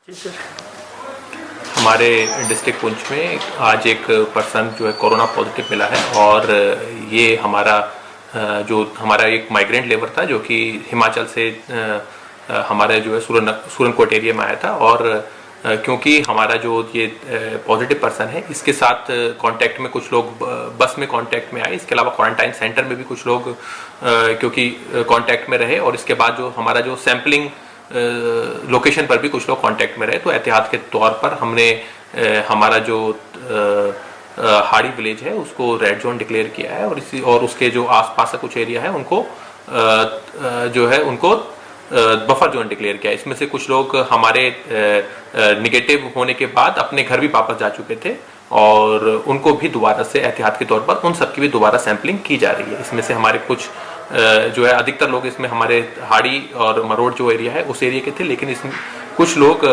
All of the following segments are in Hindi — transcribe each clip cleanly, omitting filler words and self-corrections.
जी सर। हमारे डिस्ट्रिक्ट पुंछ में आज एक पर्सन जो है कोरोना पॉजिटिव मिला है और ये जो हमारा एक माइग्रेंट लेबर था जो कि हिमाचल से हमारे जो है सूरनकोट एरिया में आया था और क्योंकि हमारा जो ये पॉजिटिव पर्सन है इसके साथ कांटेक्ट में कुछ लोग बस में कांटेक्ट में आए, इसके अलावा क्वारंटाइन सेंटर में भी कुछ लोग क्योंकि कांटेक्ट में रहे और इसके बाद जो हमारा जो सैंपलिंग लोकेशन पर भी कुछ लोग कांटेक्ट में रहे, तो एहतियात के तौर पर हमने हमारा जो हाड़ी विलेज है उसको रेड जोन डिक्लेयर किया है और उसके जो आसपास का कुछ एरिया है उनको जो है उनको बफर जोन डिक्लेयर किया है। इसमें से कुछ लोग हमारे निगेटिव होने के बाद अपने घर भी वापस जा चुके थे और उनको भी दोबारा से एहतियात के तौर पर उन सबकी भी दोबारा सैंपलिंग की जा रही है। इसमें से हमारे कुछ जो है अधिकतर लोग इसमें हमारे हाड़ी और मरोड़ जो एरिया है उस एरिया के थे, लेकिन इसमें कुछ लोग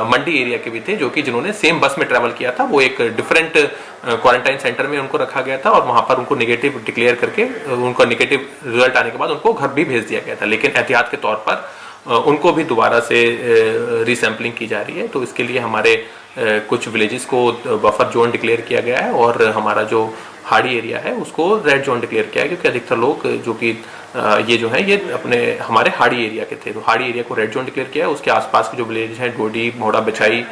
मंडी एरिया के भी थे जो कि जिन्होंने सेम बस में ट्रैवल किया था। वो एक डिफरेंट क्वारंटाइन सेंटर में उनको रखा गया था और वहां पर उनको नेगेटिव डिक्लेयर करके उनका नेगेटिव रिजल्ट आने के बाद उनको घर भी भेज दिया गया था, लेकिन एहतियात के तौर पर उनको भी दोबारा से रीसैम्पलिंग की जा रही है। तो इसके लिए हमारे कुछ विलेजेस को बफर जोन डिक्लेयर किया गया है और हमारा जो हाड़ी एरिया है उसको रेड जोन डिक्लेयर किया है, क्योंकि अधिकतर लोग जो कि ये जो है ये अपने हमारे हाड़ी एरिया के थे, तो हाड़ी एरिया को रेड जोन डिक्लेयर किया है। उसके आसपास के जो विलेज हैं डोडी, मोड़ा, बिछाई,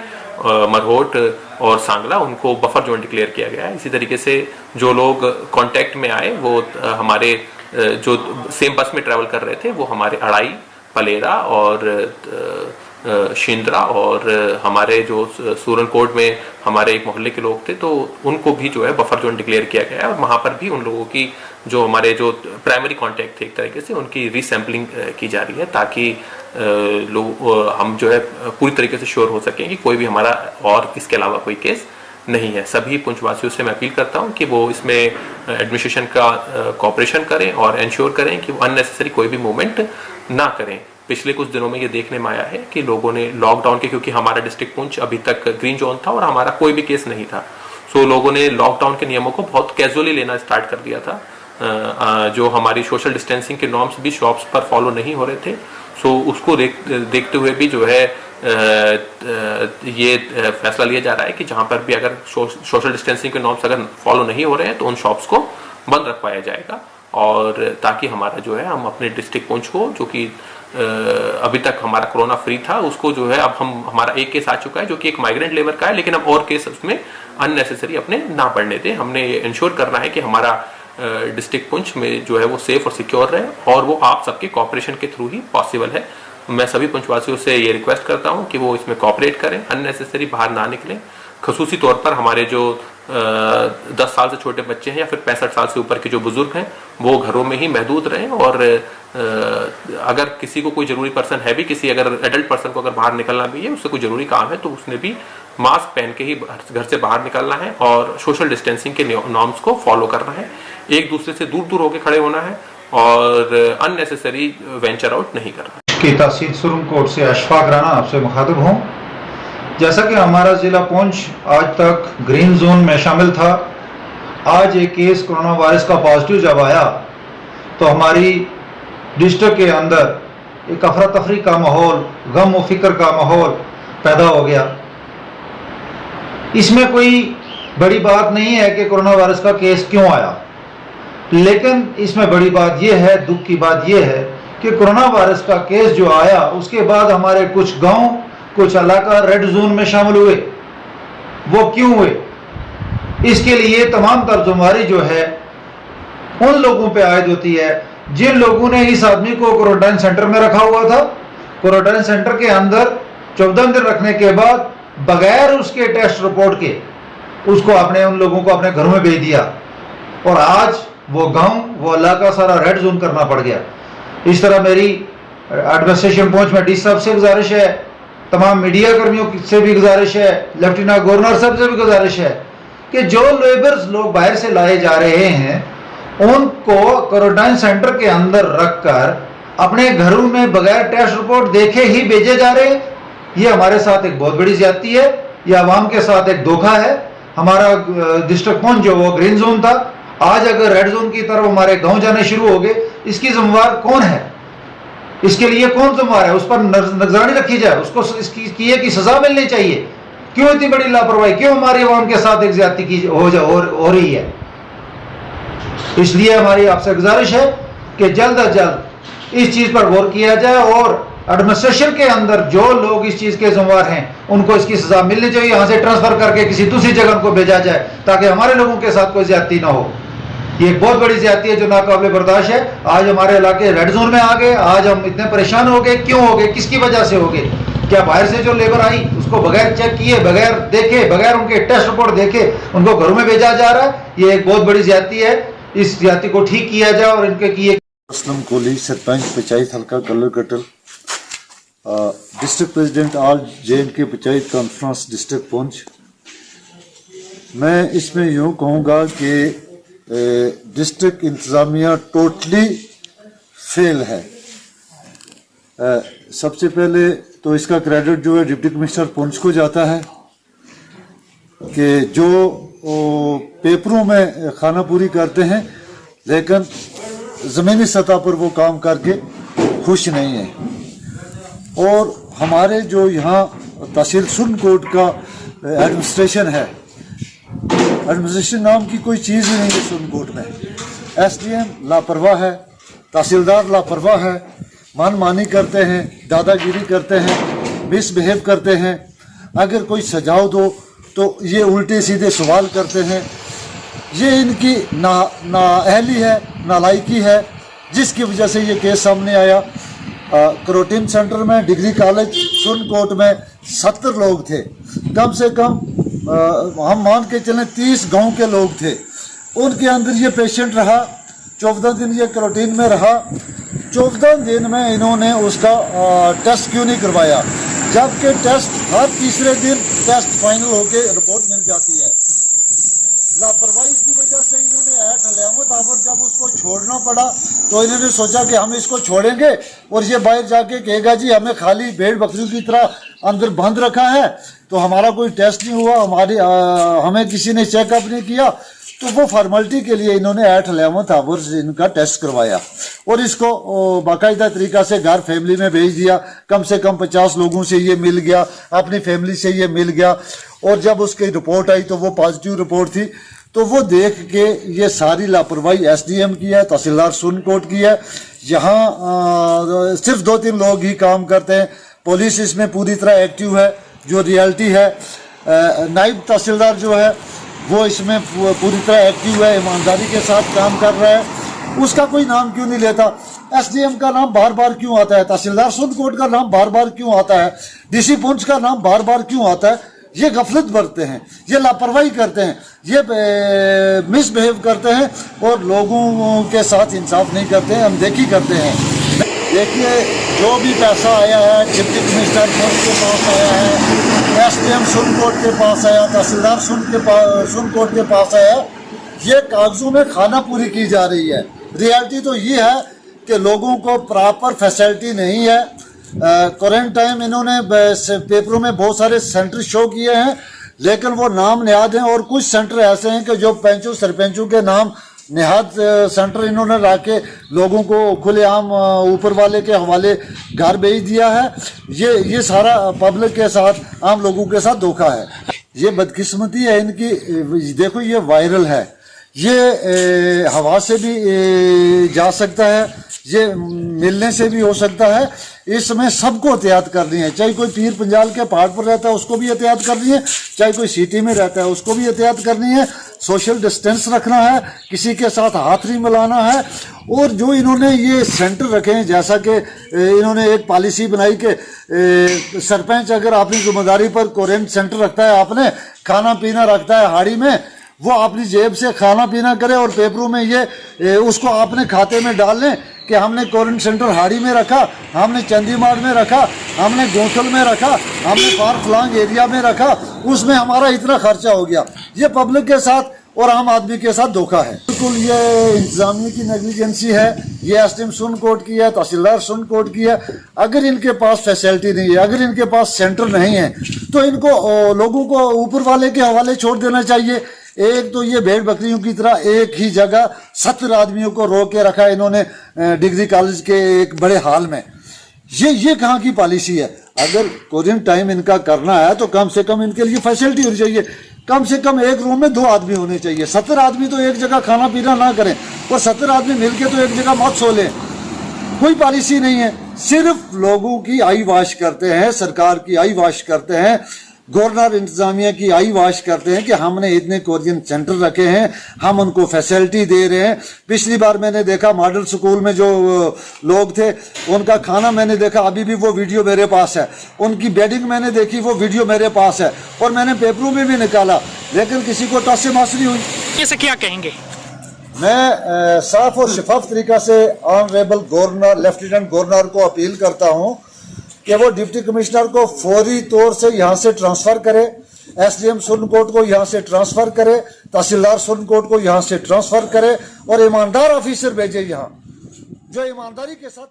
मरहोट और सांगला, उनको बफर जोन डिक्लेयर किया गया है। इसी तरीके से जो लोग कांटेक्ट में आए वो हमारे जो सेम बस में ट्रैवल कर रहे थे वो हमारे अड़ाई, पलेरा और शिंद्रा और हमारे जो सूरनकोट में हमारे एक मोहल्ले के लोग थे, तो उनको भी जो है बफर जोन डिक्लेयर किया गया है और वहाँ पर भी उन लोगों की जो हमारे जो प्राइमरी कांटेक्ट थे एक तरीके से उनकी रीसैम्पलिंग की जा रही है, ताकि लोग हम जो है पूरी तरीके से श्योर हो सकें कि कोई भी हमारा और इसके अलावा कोई केस नहीं है। सभी पुंछवासियों से मैं अपील करता हूं कि वो इसमें एडमिनिस्ट्रेशन का कोऑपरेशन करें और इंश्योर करें कि वो अननेसेसरी कोई भी मूवमेंट ना करें। पिछले कुछ दिनों में ये देखने में आया है कि लोगों ने लॉकडाउन के, क्योंकि हमारा डिस्ट्रिक्ट पुंछ अभी तक ग्रीन जोन था और हमारा कोई भी केस नहीं था, सो लोगों ने लॉकडाउन के नियमों को बहुत कैजुअली लेना स्टार्ट कर दिया था। जो हमारी सोशल डिस्टेंसिंग के नॉर्म्स भी शॉप्स पर फॉलो नहीं हो रहे थे, सो उसको देखते हुए भी जो है ये फैसला लिया जा रहा है कि जहां पर भी अगर सोशल डिस्टेंसिंग के नॉर्म्स अगर फॉलो नहीं हो रहे हैं तो उन शॉप्स को बंद रखवाया जाएगा, और ताकि हमारा जो है हम अपने डिस्ट्रिक्ट पुंछ को, जो कि अभी तक हमारा कोरोना फ्री था, उसको जो है अब हमारा एक केस आ चुका है जो कि एक माइग्रेंट लेबर का है, लेकिन अब और केस उसमें अननेसेसरी अपने ना बढ़ने दें। हमने ये इंश्योर करना है कि हमारा डिस्ट्रिक्ट पुंछ में जो है वो सेफ और सिक्योर रहे और वो आप सबके कोऑपरेशन के थ्रू ही पॉसिबल है। मैं सभी पुंछवासियों से ये रिक्वेस्ट करता हूँ कि वो इसमें कोऑपरेट करें, अननेसेसरी बाहर ना निकलें। खसूसी तौर पर हमारे जो 10 साल से छोटे बच्चे हैं या फिर 65 साल से ऊपर के जो बुजुर्ग हैं वो घरों में ही महदूद रहें, और अगर किसी को कोई जरूरी पर्सन है भी, किसी अगर एडल्ट पर्सन को अगर बाहर निकलना भी है, उससे कोई जरूरी काम है, तो उसने भी मास्क पहन के ही घर से बाहर निकलना है और सोशल डिस्टेंसिंग के नॉर्म्स को फॉलो करना है। एक दूसरे से दूर दूर होकर खड़े होना है और अननेसेसरी वेंचर आउट नहीं करना। की तहसील सूरनकोट से अशफाक राना आपसे मुखातिब हूँ। जैसा कि हमारा ज़िला पुंछ आज तक ग्रीन जोन में शामिल था, आज एक केस कोरोना वायरस का पॉजिटिव जब आया तो हमारी डिस्ट्रिक्ट के अंदर एक अफरा तफरी का माहौल, गम और फिक्र का माहौल पैदा हो गया। इसमें कोई बड़ी बात नहीं है कि कोरोना वायरस का केस क्यों आया, लेकिन इसमें बड़ी बात यह है, दुख की बात यह है कि कोरोना वायरस का केस जो आया उसके बाद हमारे कुछ गांव, कुछ इलाका रेड जोन में शामिल हुए। वो क्यों हुए, इसके लिए तमाम तर्जुमारी जो है उन लोगों पे आयद होती है जिन लोगों ने इस आदमी को क्वारंटाइन सेंटर में रखा हुआ था। क्वारंटाइन सेंटर के अंदर 14 दिन रखने के बाद बगैर उसके टेस्ट रिपोर्ट के उसको उन लोगों को अपने घरों में भेज दिया, और आज वो गांव, वो इलाका सारा रेड जोन करना पड़ गया। इस तरह मेरी एडमिनिस्ट्रेशन पुंछ में डीसी साहब से गुजारिश है, तमाम मीडिया कर्मियों से भी गुजारिश है, लेफ्टिनेंट गवर्नर साहब से भी गुजारिश है कि जो लेबर्स लोग बाहर से लाए जा रहे हैं उनको क्वारंटाइन सेंटर के अंदर रखकर अपने घरों में बगैर टेस्ट रिपोर्ट देखे ही भेजे जा रहे हैं। ये हमारे साथ एक बहुत बड़ी ज्यादती है, ये आवाम के साथ एक धोखा है। हमारा डिस्ट्रिक्ट पुंछ जो वो ग्रीन जोन था, आज अगर रेड जोन की तरफ हमारे गांव जाने शुरू हो गए, इसकी जिम्मेवार कौन है? इसके लिए कौन जिम्मेदार है? उस पर निगरानी रखी जाए, उसको इसकी की सजा मिलनी चाहिए। क्यों इतनी बड़ी लापरवाही, क्यों हमारी अवाम के साथ एक ज्यादती की हो रही है? इसलिए हमारी आपसे गुजारिश है कि जल्द अज जल्द इस चीज पर गौर किया जाए और एडमिनिस्ट्रेशन के अंदर जो लोग इस चीज के जिम्मेदार हैं उनको इसकी सजा मिलनी चाहिए। यहां से ट्रांसफर करके किसी दूसरी जगह को भेजा जाए ताकि हमारे लोगों के साथ कोई ज्यादती ना हो। ये एक बहुत बड़ी ज्यादती है जो नाकाबिले बर्दाश्त है। आज हमारे इलाके रेड जोन में आ गए, आज हम इतने परेशान हो गए। क्यों हो गए, किसकी वजह से हो गए? क्या बाहर से जो लेबर आई उसको बगैर चेक किए, बगैर देखे, बगैर उनके टेस्ट रिपोर्ट देखे उनको घरों में भेजा जा रहा है? ये एक बहुत बड़ी ज्यादती है। इस ज्यादती को ठीक किया जाए और इनके किए। असलम कोहली, सरपंच पंचायत हल्का कलर कटल, district president all JNK panchayat conference district Poonch. मैं इसमें यूँ कहूँगा कि डिस्ट्रिक्ट इंतज़ामिया टोटली फेल है। सबसे पहले तो इसका क्रेडिट जो है डिप्टी कमिश्नर पुंछ को जाता है कि जो पेपरों में खाना पूरी करते हैं लेकिन ज़मीनी सतह पर वो काम करके खुश नहीं है। और हमारे जो यहाँ तहसील सुरनकोट का एडमिनिस्ट्रेशन है, एडमिनिस्ट्रेशन नाम की कोई चीज़ ही नहीं है सुरनकोट में। SDM लापरवाह है, तहसीलदार लापरवाह है, मनमानी करते हैं, दादागिरी करते हैं, मिसबिहेव करते हैं। अगर कोई सजाव दो तो ये उल्टे सीधे सवाल करते हैं। ये इनकी नाअहली है, नालायकी है, जिसकी वजह से ये केस सामने आया। करोटीन सेंटर में डिग्री कॉलेज सुरनकोट में 70 लोग थे, कम से कम हम मान के चलें 30 गांव के लोग थे। उनके अंदर ये पेशेंट रहा, 14 दिन ये करोटीन में रहा। 14 दिन में इन्होंने उसका टेस्ट क्यों नहीं करवाया, जबकि टेस्ट हर तीसरे दिन टेस्ट फाइनल होके रिपोर्ट मिल जाती है। लापरवाही की वजह से इन्होंने ऐट अलामत आवर जब उसको छोड़ना पड़ा तो इन्होंने सोचा कि हम इसको छोड़ेंगे और ये बाहर जाके कहेगा जी हमें खाली भेड़ बकरियों की तरह अंदर बंद रखा है, तो हमारा कोई टेस्ट नहीं हुआ, हमें किसी ने चेकअप नहीं किया। तो वो फॉर्मेलिटी के लिए इन्होंने ऐट अलामत आवर्स इनका टेस्ट करवाया और इसको बाकायदा तरीका से घर फैमिली में भेज दिया। कम से कम 50 लोगों से ये मिल गया, अपनी फैमिली से ये मिल गया। और जब उसकी रिपोर्ट आई तो वो पॉजिटिव रिपोर्ट थी। तो वो देख के ये सारी लापरवाही SDM की है, तहसीलदार सुरनकोट की है। यहाँ सिर्फ 2-3 लोग ही काम करते हैं। पुलिस इसमें पूरी तरह एक्टिव है, जो रियलिटी है। नायब तहसीलदार जो है वो इसमें पूरी तरह एक्टिव है, ईमानदारी के साथ काम कर रहा है। उसका कोई नाम क्यों नहीं लेता? SDM का नाम बार बार क्यों आता है? तहसीलदार सुरनकोट का नाम बार बार क्यों आता है? DC पुंछ का नाम बार बार क्यों आता है? ये गफलत बरतते हैं, ये लापरवाही करते हैं, ये मिसबिहेव करते हैं और लोगों के साथ इंसाफ नहीं करते हैं, अनदेखी करते हैं। देखिए, जो भी पैसा आया है डिप्टी कमिश्नर पुंछ के पास आया है, SDM सुरनकोट के पास आया, तहसीलदार सुरनकोट के पास आया, ये कागजों में खाना पूरी की जा रही है। रियलिटी तो ये है कि लोगों को प्रॉपर फैसिलिटी नहीं है। क्वारंटाइन इन्होंने पेपरों में बहुत सारे सेंटर शो किए हैं, लेकिन वो नाम निहाद हैं। और कुछ सेंटर ऐसे हैं कि जो पंचों सरपंचों के नाम निहाद सेंटर इन्होंने ला के लोगों को खुलेआम ऊपर वाले के हवाले घर भेज दिया है। ये सारा पब्लिक के साथ, आम लोगों के साथ धोखा है। ये बदकिस्मती है इनकी। देखो, ये वायरल है, ये हवा से भी जा सकता है, ये मिलने से भी हो सकता है। इसमें सबको एहतियात करनी है, चाहे कोई पीर पंजाल के पहाड़ पर रहता है उसको भी एहतियात करनी है, चाहे कोई सिटी में रहता है उसको भी एहतियात करनी है। सोशल डिस्टेंस रखना है, किसी के साथ हाथ नहीं मिलाना है। और जो इन्होंने ये सेंटर रखे हैं, जैसा कि इन्होंने एक पॉलिसी बनाई कि सरपंच अगर अपनी जिम्मेदारी पर क्वारंटाइन सेंटर रखता है, आपने खाना पीना रखता है हाड़ी में, वो अपनी जेब से खाना पीना करे और पेपरों में ये उसको अपने खाते में डाल लें कि हमने क्वारंटाइन सेंटर हाड़ी में रखा, हमने चंदीमाड़ में रखा, हमने गोथल में रखा, हमने पार फलांग एरिया में रखा, उसमें हमारा इतना खर्चा हो गया। ये पब्लिक के साथ और आम आदमी के साथ धोखा है। बिल्कुल ये इंतजामिया की नेग्लिजेंसी है, ये SDM सुरनकोट की है, तहसीलदार सुरनकोट की है। अगर इनके पास फैसिलिटी नहीं है, अगर इनके पास सेंटर नहीं है, तो इनको लोगों को ऊपर वाले के हवाले छोड़ देना चाहिए। एक तो ये भेड़ बकरियों की तरह एक ही जगह 70 आदमियों को रोक के रखा इन्होंने डिग्री कॉलेज के एक बड़े हाल में। ये कहाँ की पॉलिसी है? अगर क्वारंटाइन इनका करना है तो कम से कम इनके लिए फैसिलिटी होनी चाहिए। कम से कम एक रूम में 2 आदमी होने चाहिए। 70 आदमी तो एक जगह खाना पीना ना करें और 70 आदमी मिलके तो एक जगह मत सो लें। कोई पॉलिसी नहीं है, सिर्फ लोगों की आई वाश करते हैं, सरकार की आई वाश करते हैं, गवर्नर इंतजामिया की आई वाश करते हैं कि हमने इतने क्वारंटाइन सेंटर रखे हैं, हम उनको फैसिलिटी दे रहे हैं। पिछली बार मैंने देखा मॉडल स्कूल में जो लोग थे उनका खाना मैंने देखा, अभी भी वो वीडियो मेरे पास है। उनकी बेडिंग मैंने देखी, वो वीडियो मेरे पास है और मैंने पेपरों में भी निकाला, लेकिन किसी को टस से मस नहीं हुई। इसे क्या कहेंगे? मैं साफ और शफाफ तरीका से ऑनरेबल गवर्नर, लेफ्टिनेंट गवर्नर को अपील करता हूं कि वो डिप्टी कमिश्नर को फौरी तौर से यहाँ से ट्रांसफर करे, एसडीएम सुरनकोट को यहाँ से ट्रांसफर करे, तहसीलदार सुरनकोट को यहाँ से ट्रांसफर करे और ईमानदार ऑफिसर भेजे यहाँ जो ईमानदारी के साथ